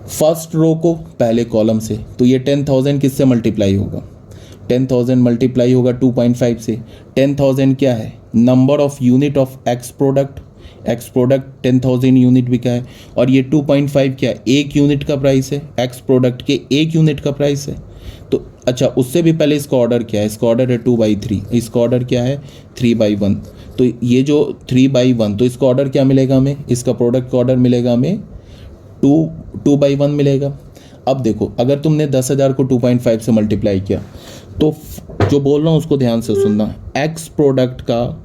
[SPEAKER 1] फर्स्ट रो को पहले कॉलम से, तो ये 10,000 किससे मल्टीप्लाई होगा, 10,000 मल्टीप्लाई होगा 2.5 से। 10,000 क्या है, number of unit of x product, x product 10,000 unit बिका है। और ये 2.5 क्या है, एक यूनिट का प्राइस है, एक्स प्रोडक्ट के एक यूनिट का प्राइस है। तो अच्छा, उससे भी पहले इसका ऑर्डर क्या है, इसका ऑर्डर है 2/3, इसका ऑर्डर क्या है 3/1। तो ये जो 3/1, तो इसका ऑर्डर क्या मिलेगा हमें, इसका प्रोडक्ट का ऑर्डर मिलेगा हमें 2/1 मिलेगा। अब देखो, अगर तुमने 10,000 को 2.5 से मल्टीप्लाई किया तो जो बोल रहा हूँ उसको ध्यान से सुनना, एक्स प्रोडक्ट का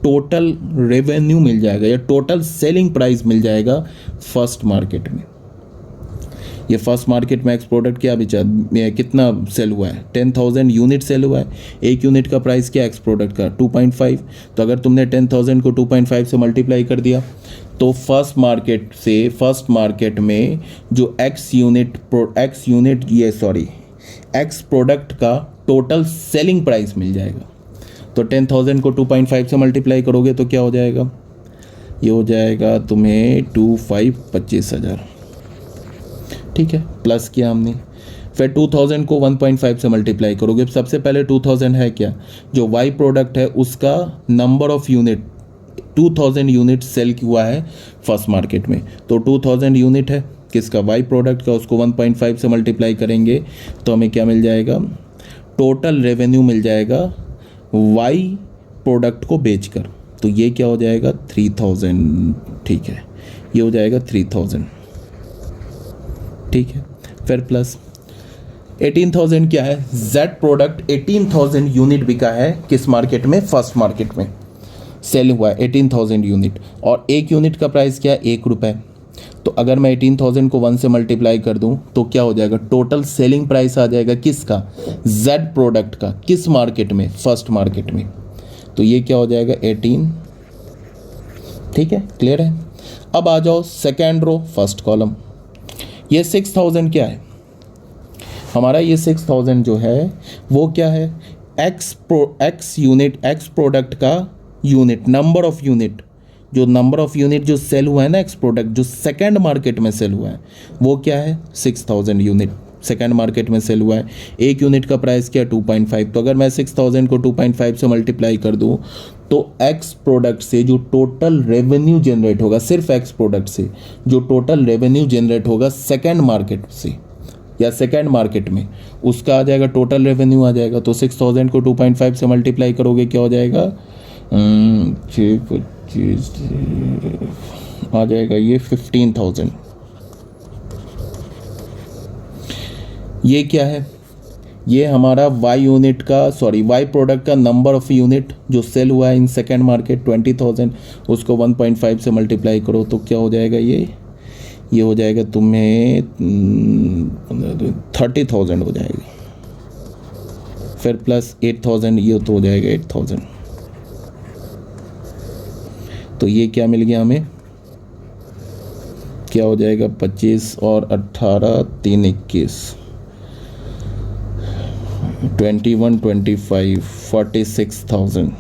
[SPEAKER 1] टोटल रेवेन्यू मिल जाएगा या टोटल सेलिंग प्राइस मिल जाएगा फर्स्ट मार्केट में। ये फर्स्ट मार्केट में एक्स प्रोडक्ट क्या कितना सेल हुआ है, 10,000 यूनिट सेल हुआ है। एक यूनिट का प्राइस क्या एक्स प्रोडक्ट का 2.5। तो अगर तुमने 10,000 को 2.5 से मल्टीप्लाई कर दिया तो फर्स्ट मार्केट में जो एक्स प्रोडक्ट का टोटल सेलिंग प्राइस मिल जाएगा। तो 10,000 को 2.5 से मल्टीप्लाई करोगे तो क्या हो जाएगा, ये हो जाएगा तुम्हें 25,000, ठीक है, प्लस किया हमने। फिर 2000 को 1.5 से मल्टीप्लाई करोगे, सबसे पहले 2000 है क्या, जो वाई प्रोडक्ट है उसका number of unit 2000 unit sale हुआ है फर्स्ट मार्केट में। तो 2000 यूनिट है किसका, वाई प्रोडक्ट का, उसको 1.5 से मल्टीप्लाई करेंगे तो हमें क्या मिल जाएगा, टोटल रेवेन्यू मिल जाएगा वाई प्रोडक्ट को बेचकर। तो ये क्या हो जाएगा 3,000, ठीक है, ये हो जाएगा 3,000, ठीक है। फिर प्लस 18,000 क्या है, जेड प्रोडक्ट 18,000 यूनिट बिका है किस मार्केट में, फर्स्ट मार्केट में सेल हुआ है 18,000 यूनिट। और एक यूनिट का प्राइस क्या है, 1 रुपये। तो अगर मैं 18,000 को 1 से मल्टीप्लाई कर दूं तो क्या हो जाएगा, टोटल सेलिंग प्राइस आ जाएगा किसका, जेड प्रोडक्ट का, किस मार्केट में, फर्स्ट मार्केट में। तो ये क्या हो जाएगा 18, ठीक है, क्लियर है। अब आ जाओ सेकेंड रो फर्स्ट कॉलम, ये 6,000 क्या है हमारा, ये 6,000 जो है वो क्या है, एक्स प्रोडक्ट का यूनिट, नंबर ऑफ यूनिट, जो नंबर ऑफ यूनिट जो सेल हुआ है ना एक्स प्रोडक्ट जो सेकंड मार्केट में सेल हुआ है वो क्या है 6,000 यूनिट सेकंड मार्केट में सेल हुआ है। एक यूनिट का प्राइस क्या है 2.5। तो अगर मैं 6,000 को 2.5 से मल्टीप्लाई कर दूं तो एक्स प्रोडक्ट से जो टोटल रेवेन्यू जनरेट होगा, सिर्फ एक्स प्रोडक्ट से जो टोटल रेवेन्यू जनरेट होगा सेकंड मार्केट से या सेकंड मार्केट में, उसका आ जाएगा टोटल रेवेन्यू आ जाएगा। तो 6,000 को 2.5 से मल्टीप्लाई करोगे क्या हो जाएगा 625 आ जाएगा ये 15,000। ये क्या है, ये हमारा वाई यूनिट का वाई प्रोडक्ट का नंबर ऑफ यूनिट जो सेल हुआ है इन सेकेंड मार्केट 20,000, उसको 1.5 से मल्टीप्लाई करो तो क्या हो जाएगा, ये हो जाएगा तुम्हें 30,000 हो जाएगा, फिर प्लस 8,000, ये तो हो जाएगा 8,000। तो ये क्या मिल गया हमें, क्या हो जाएगा 25 और 18 3 21 21 25 46,000,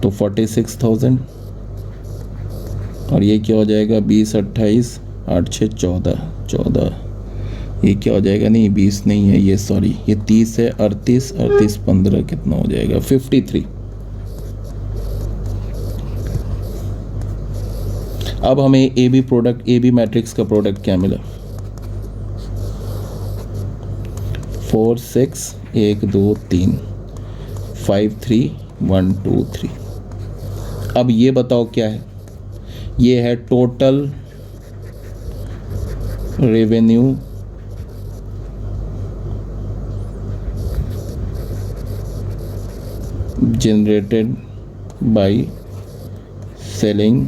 [SPEAKER 1] तो 46,000 और ये क्या हो जाएगा 20 28 8 6 14, ये क्या हो जाएगा, नहीं 20 नहीं है ये, सॉरी ये 30 है, 38 15 कितना हो जाएगा 53। अब हमें ए बी मैट्रिक्स का प्रोडक्ट क्या मिला, 4 6 1 2 3 5 3 1 2 3। अब ये बताओ क्या है, ये है total revenue generated by selling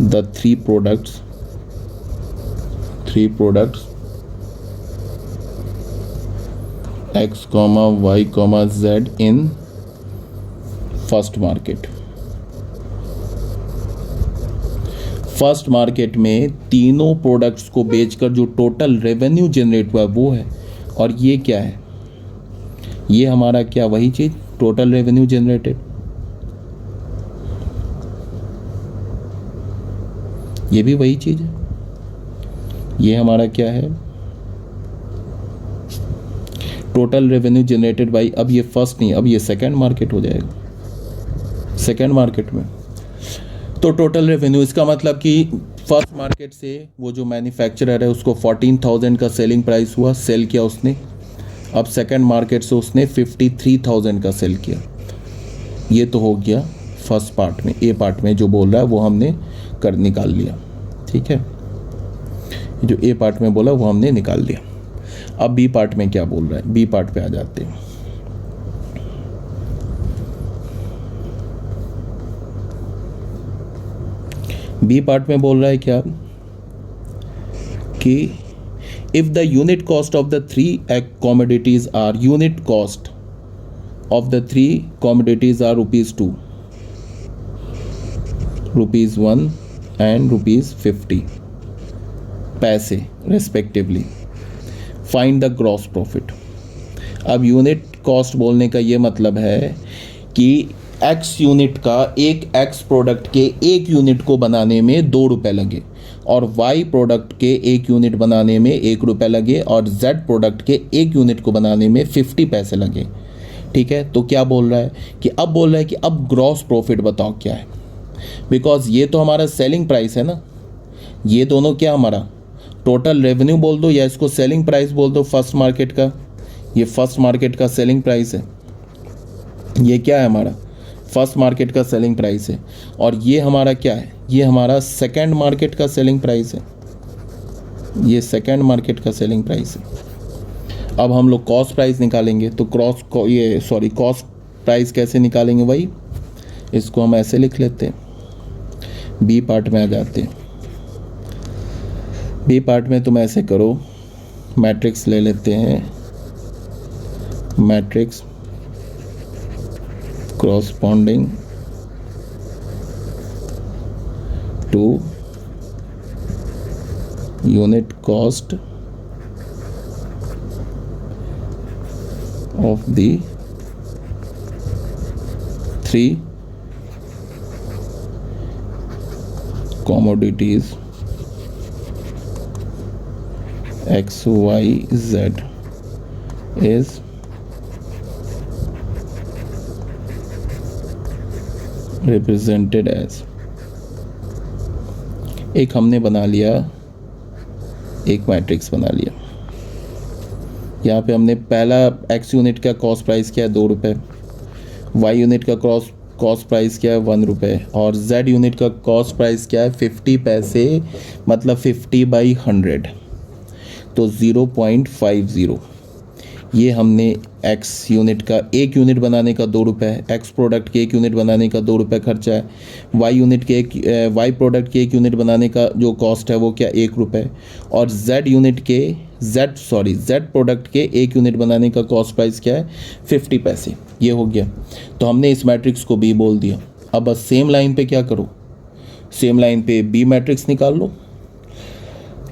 [SPEAKER 1] the three products X, Y, Z in first market. First market में तीनों प्रोडक्ट्स को बेचकर जो टोटल रेवेन्यू जनरेट हुआ वो है, और ये क्या है, ये हमारा क्या वही चीज टोटल रेवेन्यू जनरेटेड, ये भी वही चीज है, ये हमारा क्या है टोटल रेवेन्यू जनरेटेड बाई, अब ये फर्स्ट नहीं, अब ये सेकंड मार्केट हो जाएगा सेकंड मार्केट में। तो टोटल रेवेन्यू, इसका मतलब कि फर्स्ट मार्केट से वो जो मैन्युफैक्चरर है उसको 14,000 का सेलिंग प्राइस हुआ, सेल किया उसने, अब सेकंड मार्केट से उसने 53,000 का सेल किया। ये तो हो गया फर्स्ट पार्ट में, ए पार्ट में जो बोल रहा है वो हमने कर निकाल लिया, ठीक है, जो ए पार्ट में बोला वो हमने निकाल लिया। अब बी पार्ट में क्या बोल रहा है, बी पार्ट पे आ जाते हैं। बी पार्ट में बोल रहा है क्या कि if the unit cost of the three commodities are, unit cost of the three commodities are ₹2, ₹1 and ₹50 पैसे respectively, find the gross profit. अब यूनिट कॉस्ट बोलने का ये मतलब है कि एक्स यूनिट का एक एक्स प्रोडक्ट के एक यूनिट को बनाने में ₹2 लगे, और वाई प्रोडक्ट के एक यूनिट बनाने में ₹1 लगे, और जेड प्रोडक्ट के एक यूनिट को बनाने में 50 पैसे लगे, ठीक है। तो क्या बोल रहा है कि अब ग्रॉस प्रॉफिट बताओ क्या है, बिकॉज ये तो हमारा सेलिंग प्राइस है ना, ये दोनों क्या हमारा टोटल रेवेन्यू बोल दो या इसको सेलिंग प्राइस बोल दो फर्स्ट मार्केट का, ये फर्स्ट मार्केट का सेलिंग प्राइस है, ये क्या है हमारा फर्स्ट मार्केट का सेलिंग प्राइस है, और ये हमारा क्या है, ये हमारा सेकंड मार्केट का सेलिंग प्राइस है, ये सेकंड मार्केट का सेलिंग प्राइस है। अब हम लोग कॉस्ट प्राइस निकालेंगे, तो कॉस्ट प्राइस कैसे निकालेंगे भाई, इसको हम ऐसे लिख लेते हैं। बी पार्ट में आ जाते हैं, बी पार्ट में तुम ऐसे करो, मैट्रिक्स ले लेते हैं, matrix corresponding to unit cost of the three commodities X, Y, Z is represented as, एक हमने बना लिया, एक मैट्रिक्स बना लिया। यहाँ पे हमने पहला एक्स यूनिट का कॉस्ट प्राइस क्या है ₹2, वाई यूनिट का कॉस्ट प्राइस क्या है ₹1, और जेड यूनिट का कॉस्ट प्राइस क्या है 50 पैसे, मतलब 50/100। तो 0.50 ये हमने एक्स यूनिट का, एक यूनिट बनाने का 2 रुपये है, एक्स प्रोडक्ट के एक यूनिट बनाने का 2 रुपये खर्चा है, वाई यूनिट के वाई प्रोडक्ट के एक यूनिट बनाने का जो कॉस्ट है वो क्या 1 रुपये, और जेड प्रोडक्ट के एक यूनिट बनाने का कॉस्ट प्राइस क्या है 50 पैसे। ये हो गया। तो हमने इस मैट्रिक्स को बी बोल दिया। अब बस सेम लाइन पे क्या करो, सेम लाइन पे बी मैट्रिक्स निकाल लो।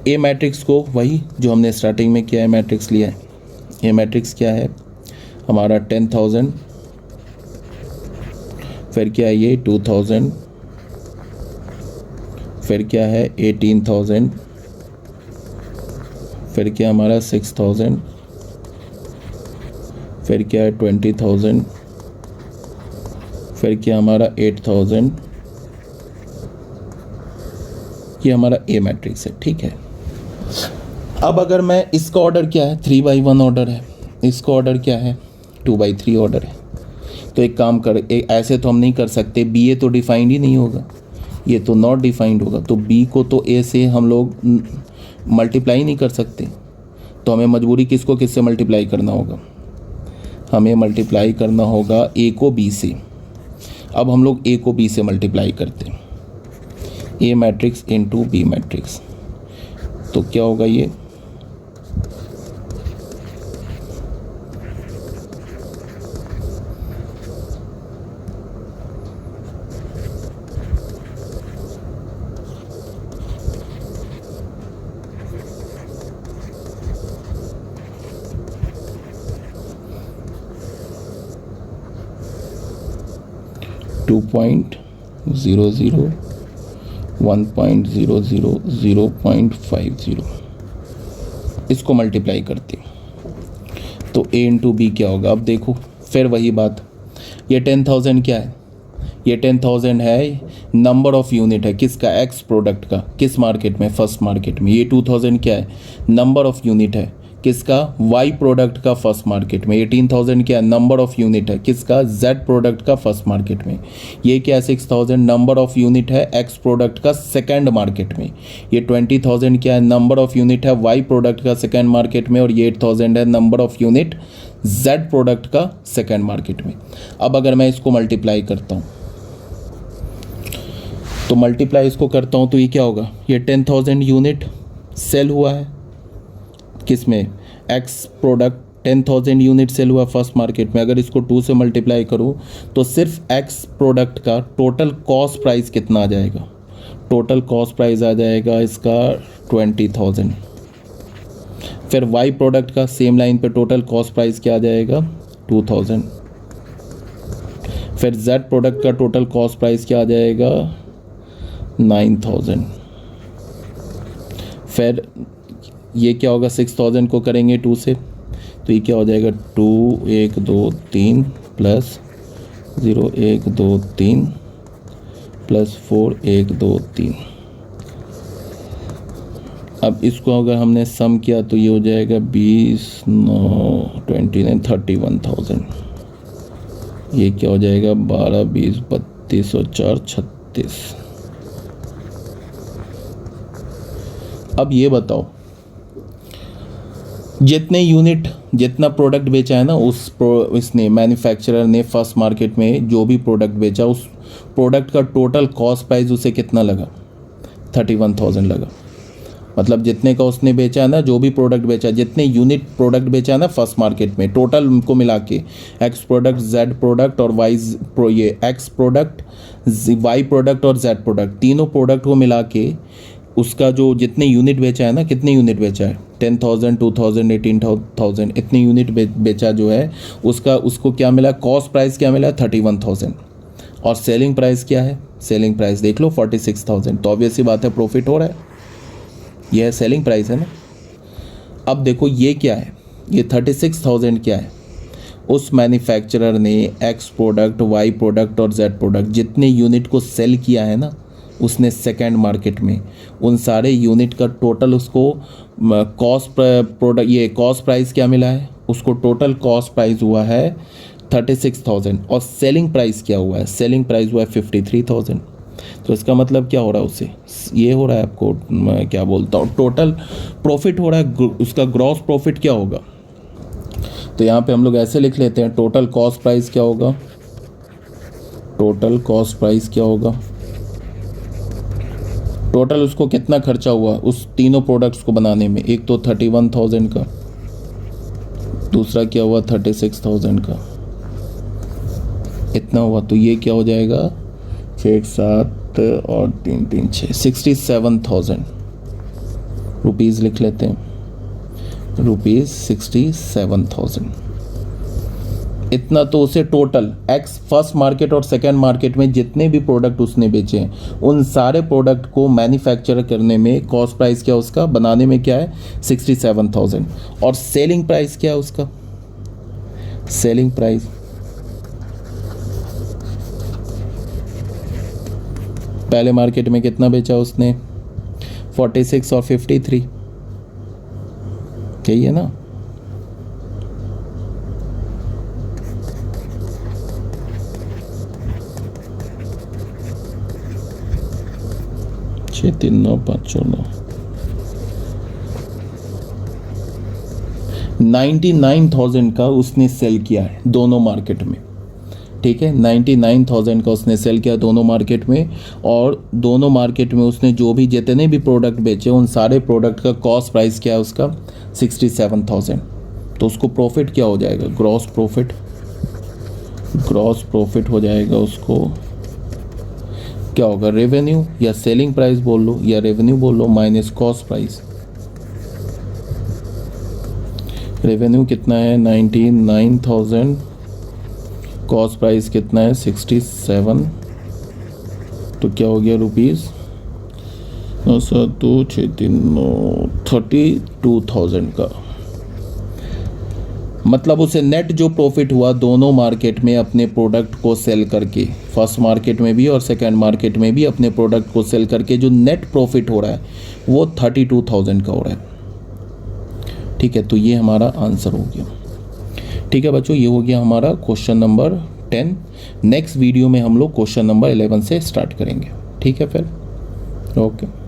[SPEAKER 1] ए मैट्रिक्स को वही जो हमने स्टार्टिंग में किया है मैट्रिक्स लिया है। ये मैट्रिक्स क्या है हमारा 10,000, फिर क्या है ये 2,000, फिर क्या है 18,000, फिर क्या हमारा 6,000, फिर क्या है 20,000, फिर क्या हमारा 8,000। ये हमारा ए मैट्रिक्स है, ठीक है। अब अगर मैं इसका ऑर्डर क्या है 3/1 ऑर्डर है, इसका ऑर्डर क्या है 2/3 ऑर्डर है, तो एक काम कर, ऐसे तो हम नहीं कर सकते, बी ए तो डिफाइंड ही नहीं होगा, ये तो नॉट डिफाइंड होगा, तो बी को तो ए से हम लोग मल्टीप्लाई नहीं कर सकते, तो हमें मजबूरी किसको किससे मल्टीप्लाई करना होगा, हमें मल्टीप्लाई करना होगा ए को बी से। अब हम लोग ए को बी से मल्टीप्लाई करते हैं, ए मैट्रिक्स इनटू बी मैट्रिक्स, तो क्या होगा ये 2.00 1.00 0.50 इसको मल्टीप्लाई करते हैं, तो ए इंटू बी क्या होगा। अब देखो फिर वही बात, ये 10,000 क्या है, ये 10,000 है नंबर ऑफ यूनिट है किसका, एक्स प्रोडक्ट का, किस मार्केट में, फर्स्ट मार्केट में। ये 2,000 क्या है, नंबर ऑफ यूनिट है किसका, वाई प्रोडक्ट का फर्स्ट मार्केट में। 18,000 क्या है, नंबर ऑफ यूनिट है किसका, जेड प्रोडक्ट का फर्स्ट मार्केट में। ये क्या है 6,000 नंबर ऑफ यूनिट है एक्स प्रोडक्ट का सेकंड मार्केट में। ये 20,000 क्या है, नंबर ऑफ यूनिट है वाई प्रोडक्ट का सेकंड मार्केट में, और ये 8,000 है number of unit Z product का सेकंड मार्केट में। अब अगर मैं इसको मल्टीप्लाई करता हूँ, तो मल्टीप्लाई इसको करता हूँ तो ये क्या होगा, ये 10,000 यूनिट सेल हुआ है किसमें, एक्स प्रोडक्ट 10,000 यूनिट सेल हुआ फर्स्ट मार्केट में। अगर इसको 2 से मल्टीप्लाई करूँ तो सिर्फ एक्स प्रोडक्ट का टोटल कॉस्ट प्राइस कितना आ जाएगा, टोटल कॉस्ट प्राइस आ जाएगा इसका 20,000। फिर वाई प्रोडक्ट का सेम लाइन पे टोटल कॉस्ट प्राइस क्या आ जाएगा 2,000। फिर जेड प्रोडक्ट का टोटल कॉस्ट प्राइस क्या आ जाएगा 9,000। फिर ये क्या होगा 6,000 को करेंगे 2 से, तो ये क्या हो जाएगा 2 1 2 3 प्लस 0 1 2 3 प्लस 4 1 2 3। अब इसको अगर हमने सम किया तो ये हो जाएगा 20 9 29 31,000। ये क्या हो जाएगा 12 20 32 और 4 36। अब ये बताओ जितने यूनिट जितना प्रोडक्ट बेचा है ना इसने मैन्युफैक्चरर ने फर्स्ट मार्केट में जो भी प्रोडक्ट बेचा उस प्रोडक्ट का टोटल कॉस्ट प्राइस उसे कितना लगा 31,000 लगा। मतलब जितने का उसने बेचा है ना, जो भी प्रोडक्ट बेचा, जितने यूनिट प्रोडक्ट बेचा है ना फर्स्ट मार्केट में, टोटल उनको मिला के एक्स प्रोडक्ट जेड प्रोडक्ट और ये एक्स प्रोडक्ट वाई प्रोडक्ट और जेड प्रोडक्ट तीनों प्रोडक्ट को मिला के उसका जो जितने यूनिट बेचा है ना, कितने यूनिट बेचा है 10,000 2,000 18,000 इतने यूनिट बेचा जो है उसको क्या मिला, कॉस्ट प्राइस क्या मिला 31,000। और सेलिंग प्राइस क्या है, सेलिंग प्राइस देख लो 46,000। तो ऑब्वियस सी बात है प्रॉफिट हो रहा है, यह है सेलिंग प्राइस है ना। अब देखो ये क्या है, ये 36,000 क्या है, उस मैन्युफैक्चरर ने एक्स प्रोडक्ट वाई प्रोडक्ट और जेड प्रोडक्ट जितने यूनिट को सेल किया है ना उसने सेकेंड मार्केट में, उन सारे यूनिट का टोटल उसको कॉस्ट प्राइस क्या मिला है, उसको टोटल कॉस्ट प्राइस हुआ है 36,000। और सेलिंग प्राइस क्या हुआ है, सेलिंग प्राइस हुआ है 53,000। तो इसका मतलब क्या हो रहा है, उससे ये हो रहा है, आपको मैं क्या बोलता हूँ, टोटल प्रॉफिट हो रहा है, उसका ग्रॉस प्रॉफिट क्या होगा। तो यहाँ पे हम लोग ऐसे लिख लेते हैं, टोटल कॉस्ट प्राइस क्या होगा, टोटल कॉस्ट प्राइस क्या होगा, टोटल उसको कितना खर्चा हुआ उस तीनों प्रोडक्ट्स को बनाने में। एक तो 31,000 का, दूसरा क्या हुआ 36,000 का, इतना हुआ। तो ये क्या हो जाएगा, 6 7 और 3 3 6 67,000 रुपीज़ लिख लेते हैं, रुपीज़ 67,000। इतना तो उसे टोटल एक्स फर्स्ट मार्केट और सेकंड मार्केट में जितने भी प्रोडक्ट उसने बेचे हैं उन सारे प्रोडक्ट को मैन्युफैक्चर करने में कॉस्ट प्राइस क्या उसका, बनाने में क्या है 67,000। और सेलिंग प्राइस क्या है उसका, सेलिंग प्राइस पहले मार्केट में कितना बेचा उसने, 46 और 53, यही है ना। छः 3 9 5 9 99,000 का उसने सेल किया है दोनों मार्केट में, ठीक है। 99,000 का उसने सेल किया दोनों मार्केट में, और दोनों मार्केट में उसने जो भी जितने भी प्रोडक्ट बेचे उन सारे प्रोडक्ट का कॉस्ट प्राइस क्या है उसका 67,000। तो उसको प्रॉफिट क्या हो जाएगा, ग्रॉस प्रॉफिट, ग्रॉस प्रॉफिट हो जाएगा उसको क्या होगा, रेवेन्यू या सेलिंग प्राइस बोल लो या रेवेन्यू बोल लो माइनस कॉस्ट प्राइस। रेवेन्यू कितना है 99,000, कॉस्ट प्राइस कितना है 67, तो क्या हो गया रुपीज़ 32,000 का। मतलब उसे नेट जो प्रॉफिट हुआ दोनों मार्केट में अपने प्रोडक्ट को सेल करके, फर्स्ट मार्केट में भी और सेकंड मार्केट में भी अपने प्रोडक्ट को सेल करके जो नेट प्रॉफिट हो रहा है वो 32,000 का हो रहा है, ठीक है। तो ये हमारा आंसर हो गया, ठीक है बच्चों। ये हो गया हमारा क्वेश्चन नंबर 10। नेक्स्ट वीडियो में हम लोग क्वेश्चन नंबर 11 से स्टार्ट करेंगे, ठीक है फिर, ओके।